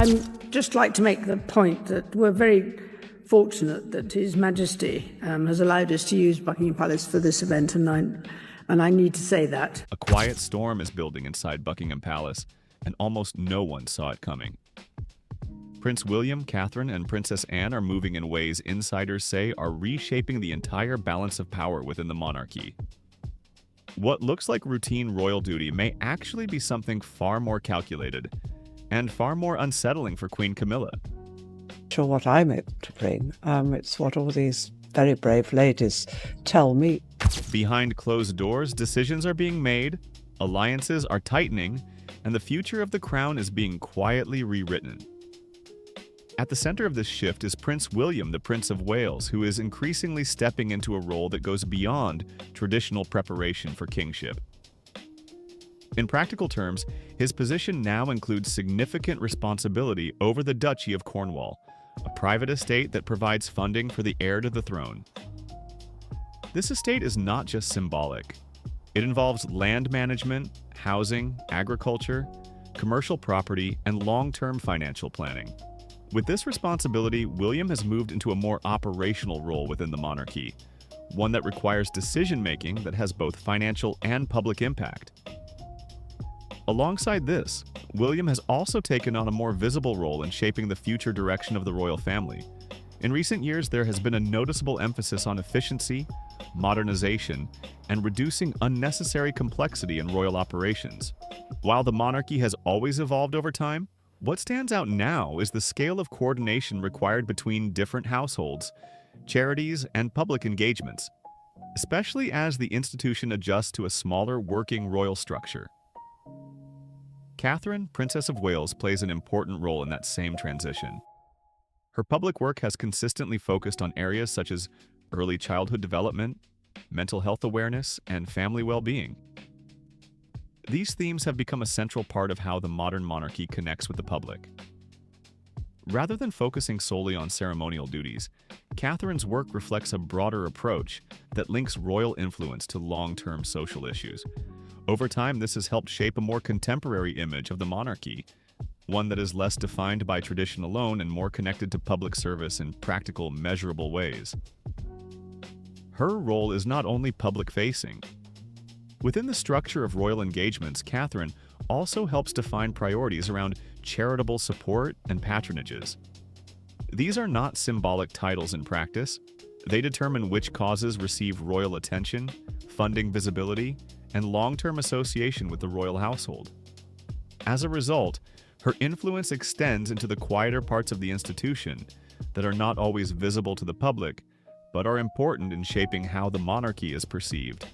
I'd just like to make the point that we're very fortunate that His Majesty has allowed us to use Buckingham Palace for this event, and I need to say that. A quiet storm is building inside Buckingham Palace, and almost no one saw it coming. Prince William, Catherine, and Princess Anne are moving in ways insiders say are reshaping the entire balance of power within the monarchy. What looks like routine royal duty may actually be something far more calculated and far more unsettling for Queen Camilla. Sure what I'm able to bring. It's what all these very brave ladies tell me. Behind closed doors, decisions are being made, alliances are tightening, and the future of the crown is being quietly rewritten. At the center of this shift is Prince William, the Prince of Wales, who is increasingly stepping into a role that goes beyond traditional preparation for kingship. In practical terms, his position now includes significant responsibility over the Duchy of Cornwall, a private estate that provides funding for the heir to the throne. This estate is not just symbolic. It involves land management, housing, agriculture, commercial property, and long-term financial planning. With this responsibility, William has moved into a more operational role within the monarchy, one that requires decision-making that has both financial and public impact. Alongside this, William has also taken on a more visible role in shaping the future direction of the royal family. In recent years, there has been a noticeable emphasis on efficiency, modernization, and reducing unnecessary complexity in royal operations. While the monarchy has always evolved over time, what stands out now is the scale of coordination required between different households, charities, and public engagements, especially as the institution adjusts to a smaller working royal structure. Catherine, Princess of Wales, plays an important role in that same transition. Her public work has consistently focused on areas such as early childhood development, mental health awareness, and family well-being. These themes have become a central part of how the modern monarchy connects with the public. Rather than focusing solely on ceremonial duties, Catherine's work reflects a broader approach that links royal influence to long-term social issues. Over time, this has helped shape a more contemporary image of the monarchy, one that is less defined by tradition alone and more connected to public service in practical, measurable ways. Her role is not only public-facing. Within the structure of royal engagements, Catherine also helps define priorities around charitable support and patronages. These are not symbolic titles in practice. They determine which causes receive royal attention, funding visibility, and long-term association with the royal household. As a result, her influence extends into the quieter parts of the institution that are not always visible to the public, but are important in shaping how the monarchy is perceived.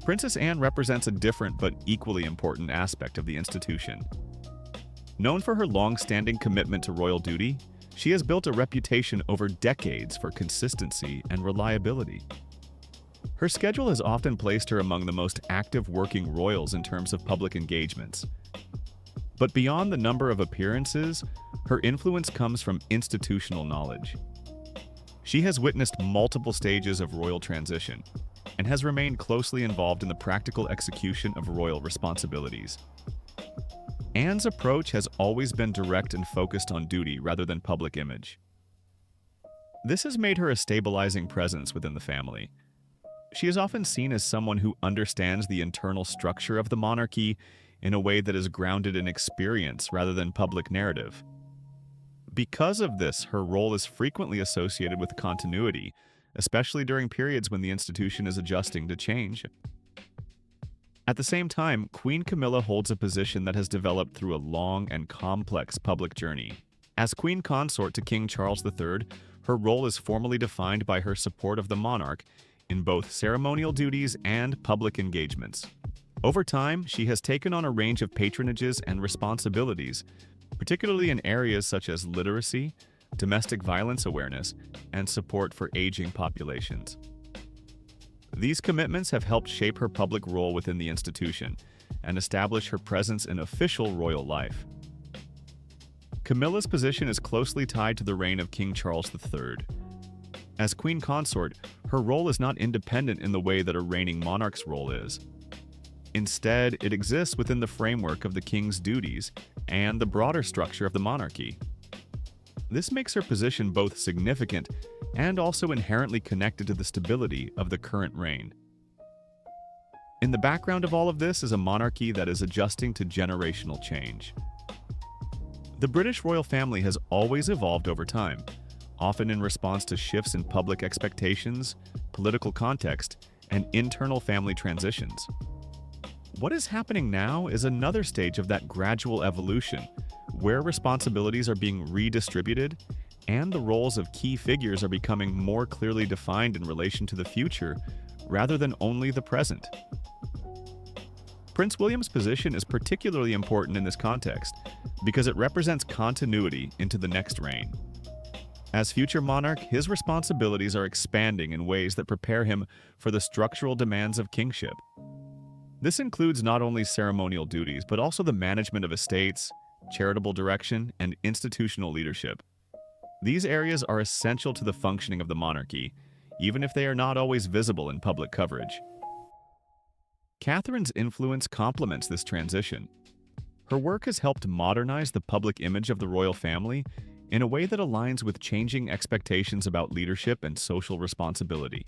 Princess Anne represents a different but equally important aspect of the institution. Known for her long-standing commitment to royal duty, she has built a reputation over decades for consistency and reliability. Her schedule has often placed her among the most active working royals in terms of public engagements. But beyond the number of appearances, her influence comes from institutional knowledge. She has witnessed multiple stages of royal transition and has remained closely involved in the practical execution of royal responsibilities. Anne's approach has always been direct and focused on duty rather than public image. This has made her a stabilizing presence within the family. She is often seen as someone who understands the internal structure of the monarchy in a way that is grounded in experience rather than public narrative. Because of this, her role is frequently associated with continuity, especially during periods when the institution is adjusting to change. At the same time, Queen Camilla holds a position that has developed through a long and complex public journey. As Queen Consort to King Charles III, her role is formally defined by her support of the monarch in both ceremonial duties and public engagements. Over time, she has taken on a range of patronages and responsibilities, particularly in areas such as literacy, domestic violence awareness, and support for aging populations. These commitments have helped shape her public role within the institution and establish her presence in official royal life. Camilla's position is closely tied to the reign of King Charles III. As Queen Consort, her role is not independent in the way that a reigning monarch's role is. Instead, it exists within the framework of the king's duties and the broader structure of the monarchy. This makes her position both significant and also inherently connected to the stability of the current reign. In the background of all of this is a monarchy that is adjusting to generational change. The British royal family has always evolved over time, often in response to shifts in public expectations, political context, and internal family transitions. What is happening now is another stage of that gradual evolution, where responsibilities are being redistributed and the roles of key figures are becoming more clearly defined in relation to the future rather than only the present. Prince William's position is particularly important in this context because it represents continuity into the next reign. As future monarch, his responsibilities are expanding in ways that prepare him for the structural demands of kingship. This includes not only ceremonial duties, but also the management of estates, charitable direction, and institutional leadership. These areas are essential to the functioning of the monarchy, even if they are not always visible in public coverage. Catherine's influence complements this transition. Her work has helped modernize the public image of the royal family in a way that aligns with changing expectations about leadership and social responsibility.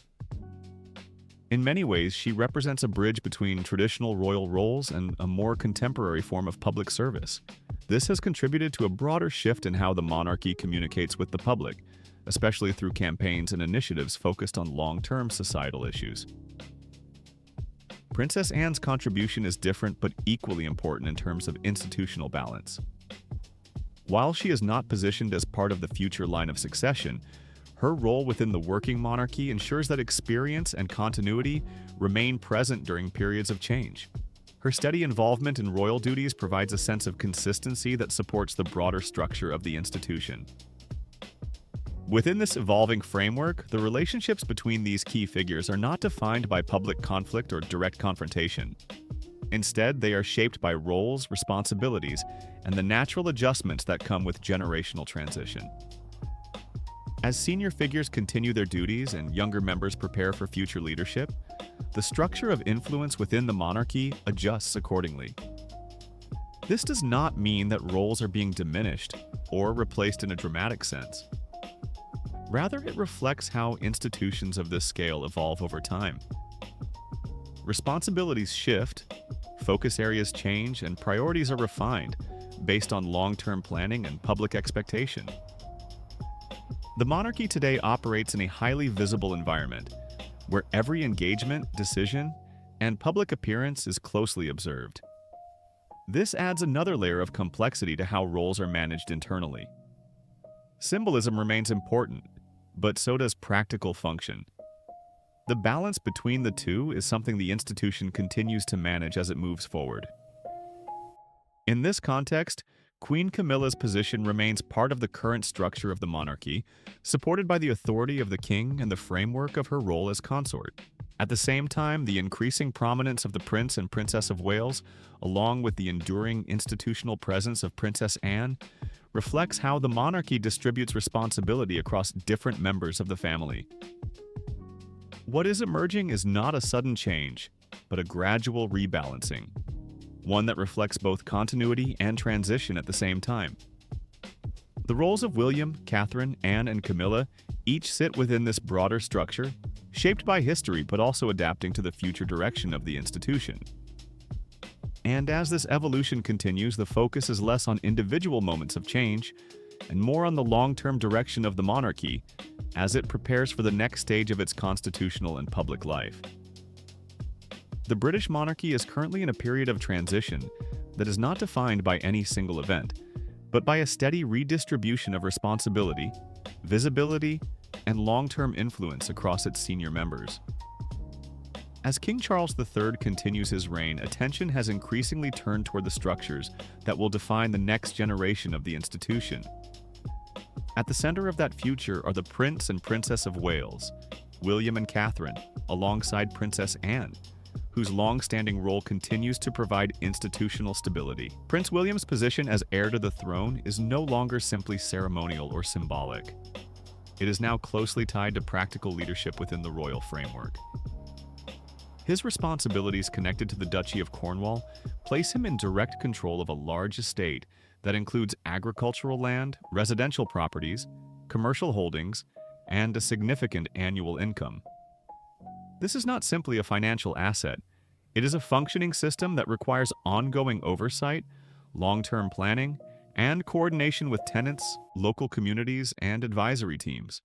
In many ways, she represents a bridge between traditional royal roles and a more contemporary form of public service. This has contributed to a broader shift in how the monarchy communicates with the public, especially through campaigns and initiatives focused on long-term societal issues. Princess Anne's contribution is different but equally important in terms of institutional balance. While she is not positioned as part of the future line of succession, her role within the working monarchy ensures that experience and continuity remain present during periods of change. Her steady involvement in royal duties provides a sense of consistency that supports the broader structure of the institution. Within this evolving framework, the relationships between these key figures are not defined by public conflict or direct confrontation. Instead, they are shaped by roles, responsibilities, and the natural adjustments that come with generational transition. As senior figures continue their duties and younger members prepare for future leadership, the structure of influence within the monarchy adjusts accordingly. This does not mean that roles are being diminished or replaced in a dramatic sense. Rather, it reflects how institutions of this scale evolve over time. Responsibilities shift, focus areas change, and priorities are refined based on long-term planning and public expectation. The monarchy today operates in a highly visible environment, where every engagement, decision, and public appearance is closely observed. This adds another layer of complexity to how roles are managed internally. Symbolism remains important, but so does practical function. The balance between the two is something the institution continues to manage as it moves forward. In this context, Queen Camilla's position remains part of the current structure of the monarchy, supported by the authority of the king and the framework of her role as consort. At the same time, the increasing prominence of the Prince and Princess of Wales, along with the enduring institutional presence of Princess Anne, reflects how the monarchy distributes responsibility across different members of the family. What is emerging is not a sudden change, but a gradual rebalancing, one that reflects both continuity and transition at the same time. The roles of William, Catherine, Anne, and Camilla each sit within this broader structure, shaped by history but also adapting to the future direction of the institution. And as this evolution continues, the focus is less on individual moments of change and more on the long-term direction of the monarchy as it prepares for the next stage of its constitutional and public life. The British monarchy is currently in a period of transition that is not defined by any single event, but by a steady redistribution of responsibility, visibility, and long-term influence across its senior members. As King Charles III continues his reign, attention has increasingly turned toward the structures that will define the next generation of the institution. At the center of that future are the Prince and Princess of Wales, William and Catherine, alongside Princess Anne, whose long-standing role continues to provide institutional stability. Prince William's position as heir to the throne is no longer simply ceremonial or symbolic. It is now closely tied to practical leadership within the royal framework. His responsibilities connected to the Duchy of Cornwall place him in direct control of a large estate that includes agricultural land, residential properties, commercial holdings, and a significant annual income. This is not simply a financial asset. It is a functioning system that requires ongoing oversight, long-term planning, and coordination with tenants, local communities, and advisory teams.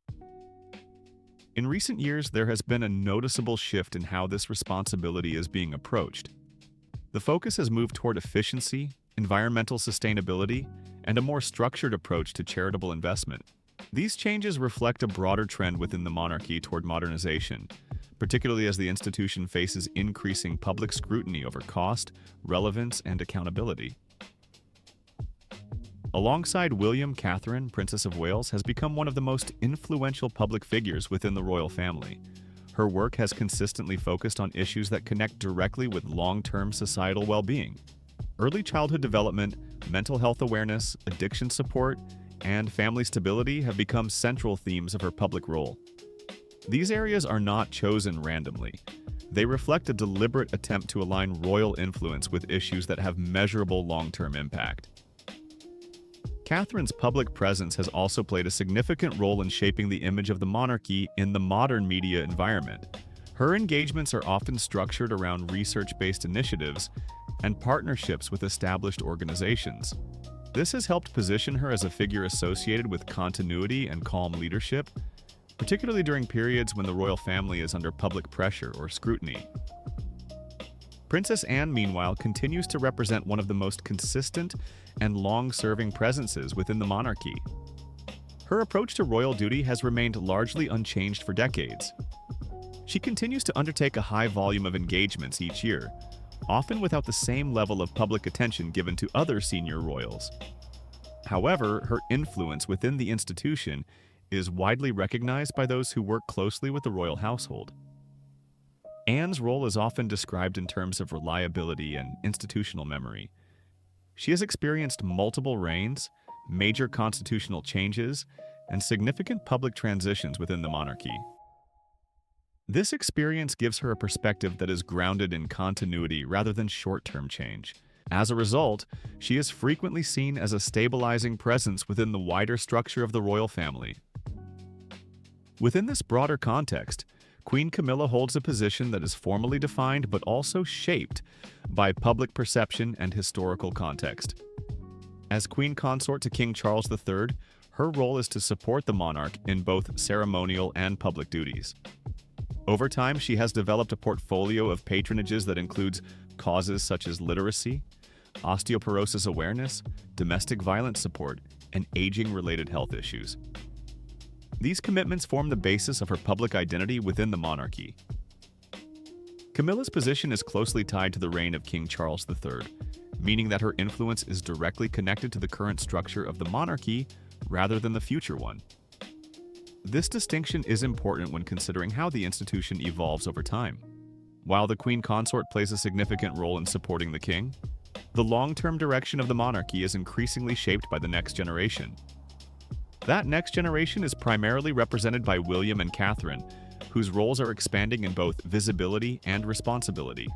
In recent years, there has been a noticeable shift in how this responsibility is being approached. The focus has moved toward efficiency, environmental sustainability, and a more structured approach to charitable investment. These changes reflect a broader trend within the monarchy toward modernization, particularly as the institution faces increasing public scrutiny over cost, relevance, and accountability. Alongside William, Catherine, Princess of Wales has become one of the most influential public figures within the royal family. Her work has consistently focused on issues that connect directly with long-term societal well-being. Early childhood development, mental health awareness, addiction support, and family stability have become central themes of her public role. These areas are not chosen randomly. They reflect a deliberate attempt to align royal influence with issues that have measurable long-term impact. Catherine's public presence has also played a significant role in shaping the image of the monarchy in the modern media environment. Her engagements are often structured around research-based initiatives and partnerships with established organizations. This has helped position her as a figure associated with continuity and calm leadership, particularly during periods when the royal family is under public pressure or scrutiny. Princess Anne, meanwhile, continues to represent one of the most consistent and long-serving presences within the monarchy. Her approach to royal duty has remained largely unchanged for decades. She continues to undertake a high volume of engagements each year, often without the same level of public attention given to other senior royals. However, her influence within the institution is widely recognized by those who work closely with the royal household. Anne's role is often described in terms of reliability and institutional memory. She has experienced multiple reigns, major constitutional changes, and significant public transitions within the monarchy. This experience gives her a perspective that is grounded in continuity rather than short-term change. As a result, she is frequently seen as a stabilizing presence within the wider structure of the royal family. Within this broader context, Queen Camilla holds a position that is formally defined but also shaped by public perception and historical context. As Queen Consort to King Charles III, her role is to support the monarch in both ceremonial and public duties. Over time, she has developed a portfolio of patronages that includes causes such as literacy, osteoporosis awareness, domestic violence support, and aging-related health issues. These commitments form the basis of her public identity within the monarchy. Camilla's position is closely tied to the reign of King Charles III, meaning that her influence is directly connected to the current structure of the monarchy rather than the future one. This distinction is important when considering how the institution evolves over time. While the Queen Consort plays a significant role in supporting the king, the long-term direction of the monarchy is increasingly shaped by the next generation. That next generation is primarily represented by William and Catherine, whose roles are expanding in both visibility and responsibility.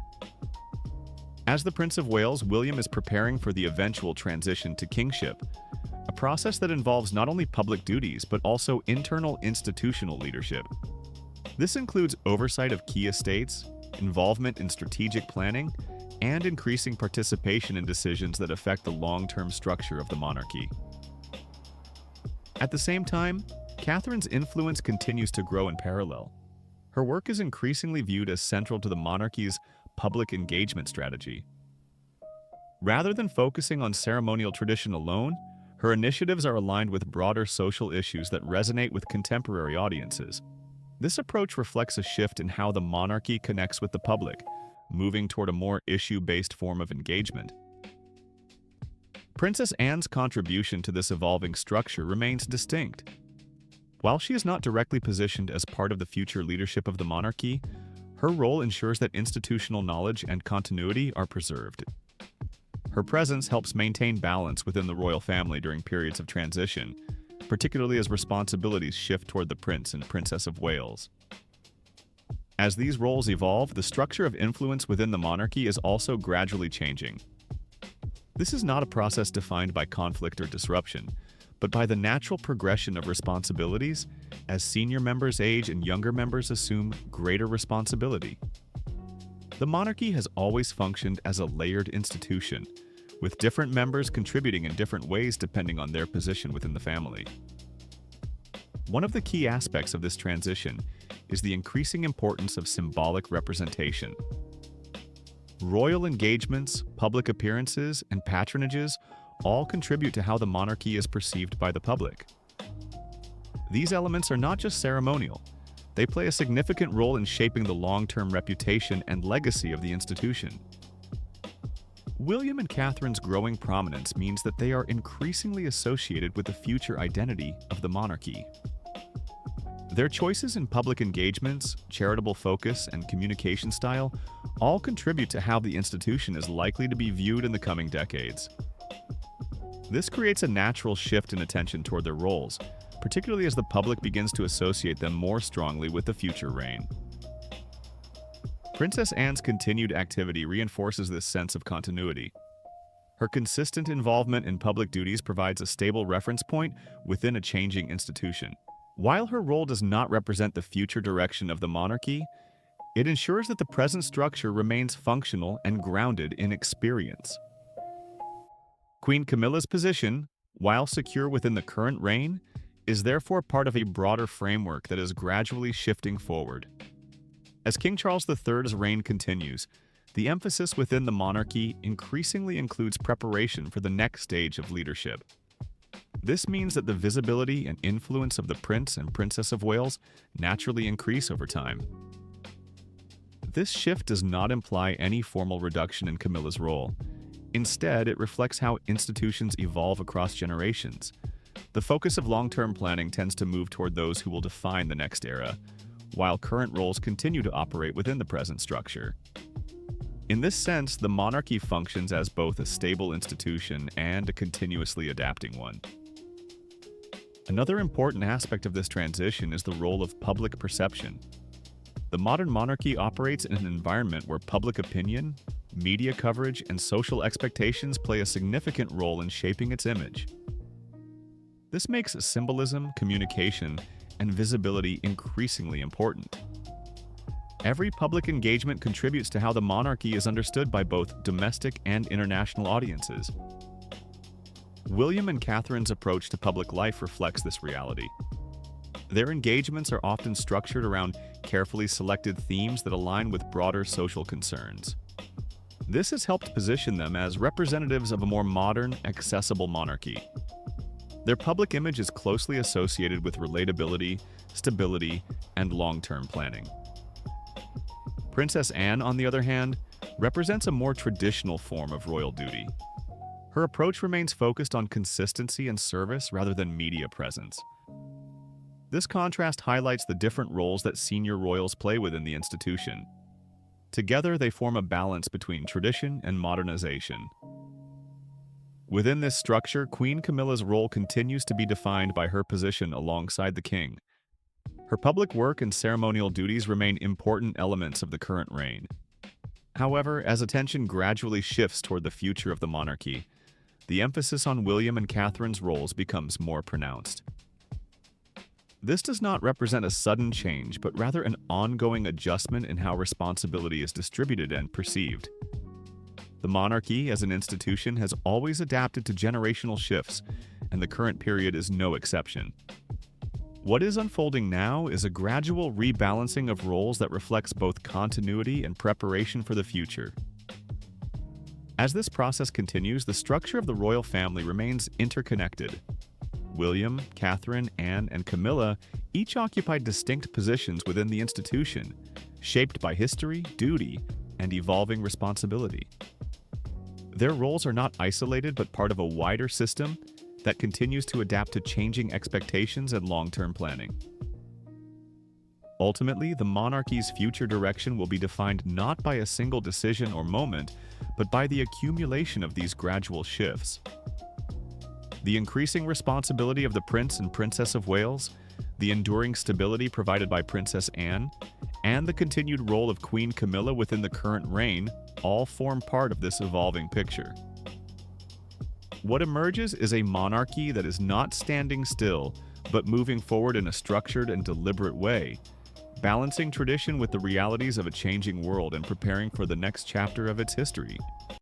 As the Prince of Wales, William is preparing for the eventual transition to kingship, a process that involves not only public duties but also internal institutional leadership. This includes oversight of key estates, involvement in strategic planning, and increasing participation in decisions that affect the long-term structure of the monarchy. At the same time, Catherine's influence continues to grow in parallel. Her work is increasingly viewed as central to the monarchy's public engagement strategy. Rather than focusing on ceremonial tradition alone, her initiatives are aligned with broader social issues that resonate with contemporary audiences. This approach reflects a shift in how the monarchy connects with the public, moving toward a more issue-based form of engagement. Princess Anne's contribution to this evolving structure remains distinct. While she is not directly positioned as part of the future leadership of the monarchy, her role ensures that institutional knowledge and continuity are preserved. Her presence helps maintain balance within the royal family during periods of transition, particularly as responsibilities shift toward the Prince and Princess of Wales. As these roles evolve, the structure of influence within the monarchy is also gradually changing. This is not a process defined by conflict or disruption, but by the natural progression of responsibilities as senior members age and younger members assume greater responsibility. The monarchy has always functioned as a layered institution, with different members contributing in different ways depending on their position within the family. One of the key aspects of this transition is the increasing importance of symbolic representation. Royal engagements, public appearances, and patronages all contribute to how the monarchy is perceived by the public. These elements are not just ceremonial. They play a significant role in shaping the long-term reputation and legacy of the institution. William and Catherine's growing prominence means that they are increasingly associated with the future identity of the monarchy. Their choices in public engagements, charitable focus, and communication style all contribute to how the institution is likely to be viewed in the coming decades. This creates a natural shift in attention toward their roles, particularly as the public begins to associate them more strongly with the future reign. Princess Anne's continued activity reinforces this sense of continuity. Her consistent involvement in public duties provides a stable reference point within a changing institution. While her role does not represent the future direction of the monarchy, it ensures that the present structure remains functional and grounded in experience. Queen Camilla's position, while secure within the current reign, is therefore part of a broader framework that is gradually shifting forward. As King Charles III's reign continues, the emphasis within the monarchy increasingly includes preparation for the next stage of leadership. This means that the visibility and influence of the Prince and Princess of Wales naturally increase over time. This shift does not imply any formal reduction in Camilla's role. Instead, it reflects how institutions evolve across generations. The focus of long-term planning tends to move toward those who will define the next era, while current roles continue to operate within the present structure. In this sense, the monarchy functions as both a stable institution and a continuously adapting one. Another important aspect of this transition is the role of public perception. The modern monarchy operates in an environment where public opinion, media coverage, and social expectations play a significant role in shaping its image. This makes symbolism, communication, and visibility increasingly important. Every public engagement contributes to how the monarchy is understood by both domestic and international audiences. William and Catherine's approach to public life reflects this reality. Their engagements are often structured around carefully selected themes that align with broader social concerns. This has helped position them as representatives of a more modern, accessible monarchy. Their public image is closely associated with relatability, stability, and long-term planning. Princess Anne, on the other hand, represents a more traditional form of royal duty. Her approach remains focused on consistency and service rather than media presence. This contrast highlights the different roles that senior royals play within the institution. Together, they form a balance between tradition and modernization. Within this structure, Queen Camilla's role continues to be defined by her position alongside the king. Her public work and ceremonial duties remain important elements of the current reign. However, as attention gradually shifts toward the future of the monarchy, the emphasis on William and Catherine's roles becomes more pronounced. This does not represent a sudden change, but rather an ongoing adjustment in how responsibility is distributed and perceived. The monarchy, as an institution, has always adapted to generational shifts, and the current period is no exception. What is unfolding now is a gradual rebalancing of roles that reflects both continuity and preparation for the future. As this process continues, the structure of the royal family remains interconnected. William, Catherine, Anne, and Camilla each occupy distinct positions within the institution, shaped by history, duty, and evolving responsibility. Their roles are not isolated but part of a wider system that continues to adapt to changing expectations and long-term planning. Ultimately, the monarchy's future direction will be defined not by a single decision or moment, but by the accumulation of these gradual shifts. The increasing responsibility of the Prince and Princess of Wales, the enduring stability provided by Princess Anne, and the continued role of Queen Camilla within the current reign all form part of this evolving picture. What emerges is a monarchy that is not standing still, but moving forward in a structured and deliberate way, balancing tradition with the realities of a changing world and preparing for the next chapter of its history.